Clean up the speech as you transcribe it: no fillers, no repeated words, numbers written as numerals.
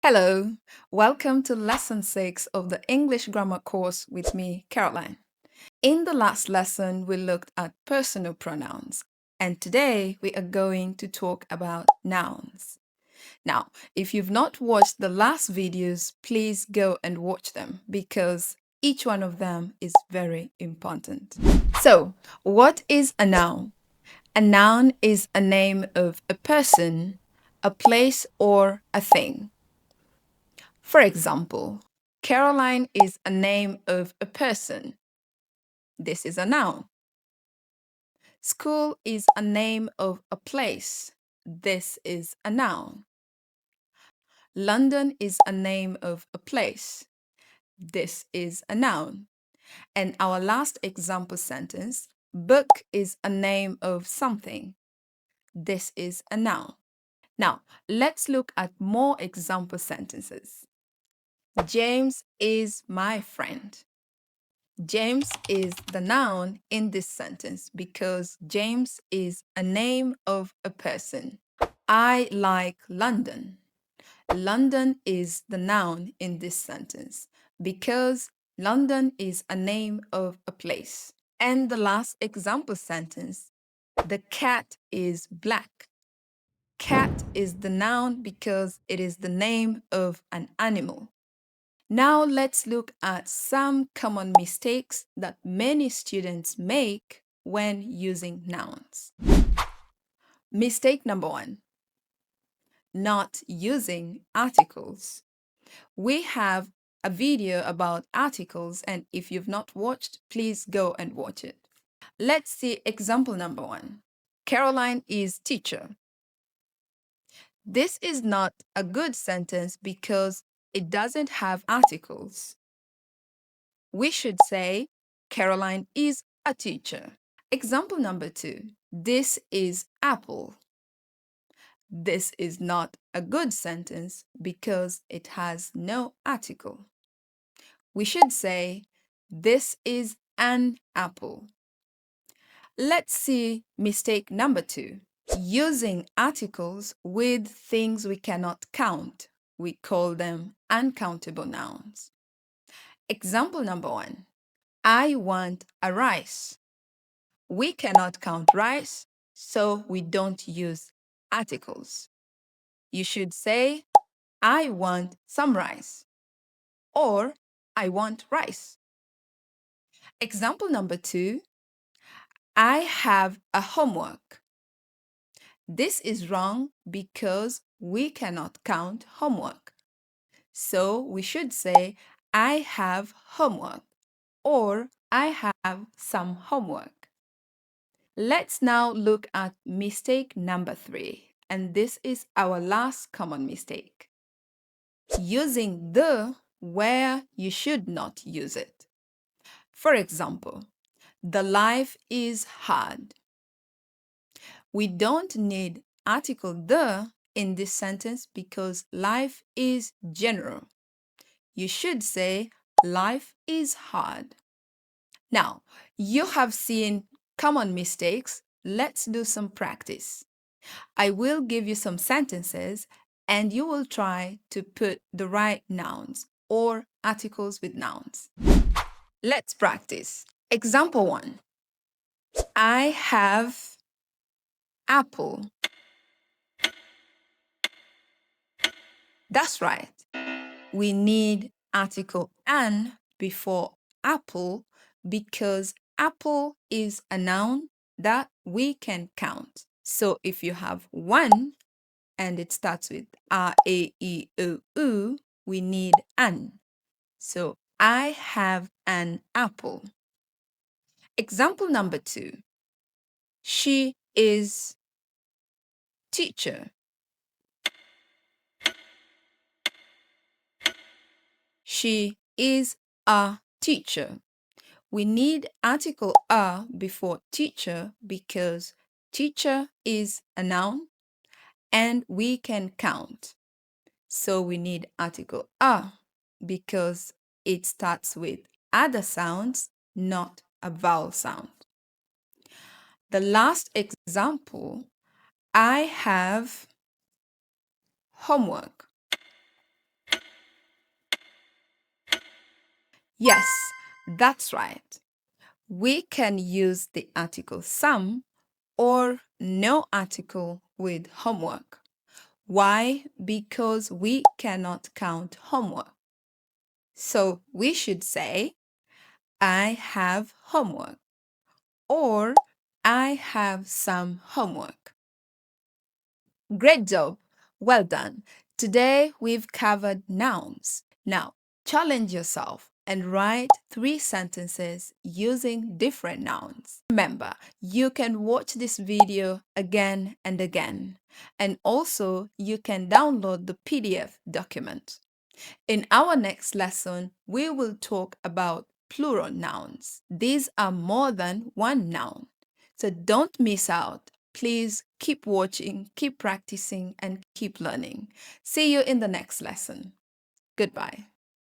Hello, welcome to Lesson 6 of the English Grammar course with me, Caroline. In the last lesson, we looked at personal pronouns, and today we are going to talk about nouns. Now, if you've not watched the last videos, please go and watch them because each one of them is very important. So, what is a noun? A noun is a name of a person, a place, or a thing. For example, Caroline is a name of a person. This is a noun. School is a name of a place. This is a noun. London is a name of a place. This is a noun. And our last example sentence, book is a name of something. This is a noun. Now, let's look at more example sentences. James is my friend. James is the noun in this sentence because James is a name of a person. I like London. London is the noun in this sentence because London is a name of a place. And the last example sentence, the cat is black. Cat is the noun because it is the name of an animal. Now let's look at some common mistakes that many students make when using nouns. Mistake number 1, not using articles. We have a video about articles, and if you've not watched, please go and watch it. Let's see example number 1. Caroline is teacher. This is not a good sentence because it doesn't have articles. We should say, Caroline is a teacher. Example number 2. This is apple. This is not a good sentence because it has no article. We should say, this is an apple. Let's see mistake number 2. Using articles with things we cannot count. We call them uncountable nouns. Example number 1. I want a rice. We cannot count rice, so we don't use articles. You should say, I want some rice, or I want rice. Example number 2, I have a homework. This is wrong because we cannot count homework. So we should say, I have homework, or I have some homework. Let's now look at mistake number 3, and this is our last common mistake. Using the where you should not use it. For example, the life is hard. We don't need article the in this sentence because life is general. You should say life is hard. Now, you have seen common mistakes. Let's do some practice. I will give you some sentences and you will try to put the right nouns or articles with nouns. Let's practice. Example 1. I have apple. That's right. We need article an before apple because apple is a noun that we can count. So if you have 1 and it starts with a, e, o, u, we need an. So I have an apple. Example number 2. She is teacher. She is a teacher. We need article a before teacher because teacher is a noun and we can count. So we need article a because it starts with other sounds, not a vowel sound. The last example, I have homework. Yes, that's right. We can use the article some or no article with homework. Why? Because we cannot count homework. So we should say, I have homework or I have some homework. Great job. Well done. Today we've covered nouns. Now, challenge yourself and write 3 sentences using different nouns. Remember, you can watch this video again and again. And also, you can download the PDF document. In our next lesson, we will talk about plural nouns. These are more than one noun. So don't miss out. Please keep watching, keep practicing, and keep learning. See you in the next lesson. Goodbye.